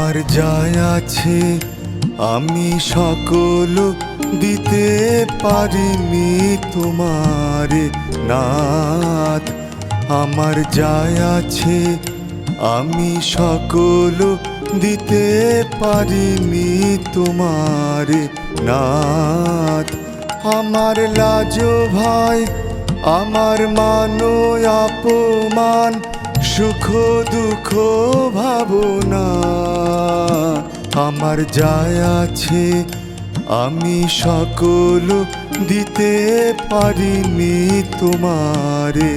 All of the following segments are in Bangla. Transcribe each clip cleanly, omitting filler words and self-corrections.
আমার যাই আছে আমি সকল দিতে পারিনি তোমারে নাথ। আমার যাই আছে আমি সকল দিতে পারিনি তোমারে নাথ। আমার লাজ ভাই আমার মান অপমান সুখ দুঃখ ভাবনা আমার যাই আছে আমি সকল দিতে পারিনি তোমারে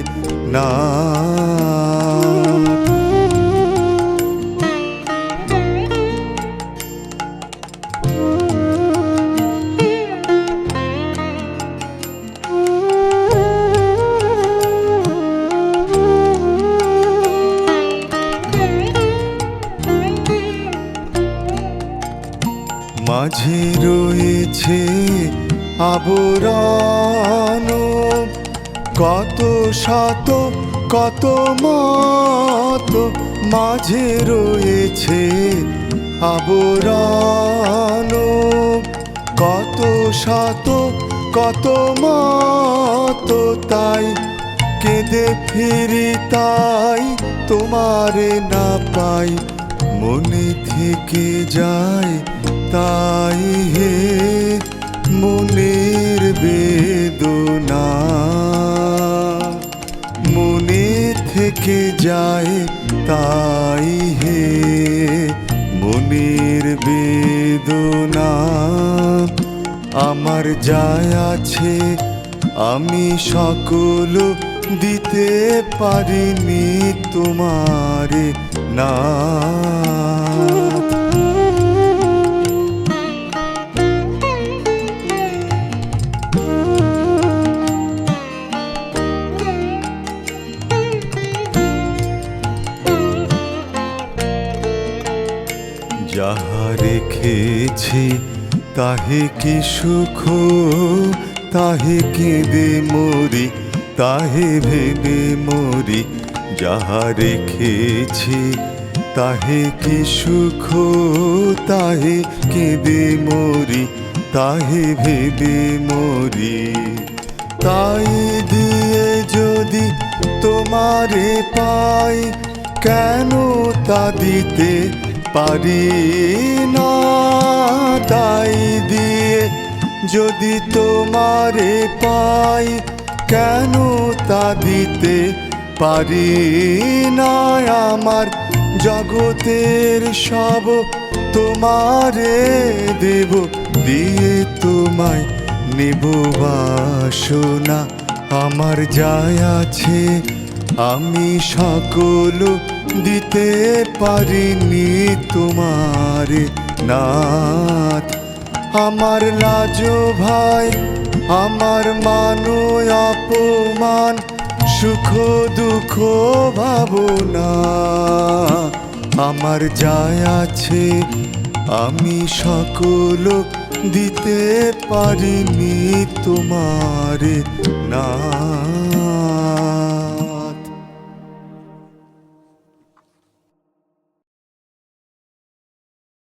নাথ। মাঝে রয়েছে আবরণ কত শত কত মত, মাঝে রয়েছে আবরণ কত শত কত মত। তাই কেঁদে ফিরি তাই তোমারে না পাই, মনে থেকে যায় তাই হে মনের বেদনা। মনে থেকে যায় তাই হে মনের বেদনা। আমার যাই আছে আমি সকল দিতে পারিনি তোমারে নাথ। যাহা রেখেছি তাহে কি সুখ, তাহে কেঁদে মরি তাহে ভেবে মরি। যাহা রেখেছি তাহে কি সুখ, তাহে কেঁদে মরি তাহে ভেবে মরি। তাই দিয়ে যদি তোমারে পাই কেন তা দিতে পারি না। তাই দিয়ে যদি তোমারে পাই কেন তা দিতে পারি না। আমার জগতের সব তোমারে দেব, দিয়ে তোমায় নেব বাসনা। আমার যাই আছে আমি সকল দিতে পারিনি তোমারে নাথ। আমার লাজ ভাই আমার মান অপমান সুখ দুঃখ ভাবনা আমার যাই আছে আমি সকল দিতে পারিনি তোমারে নাথ।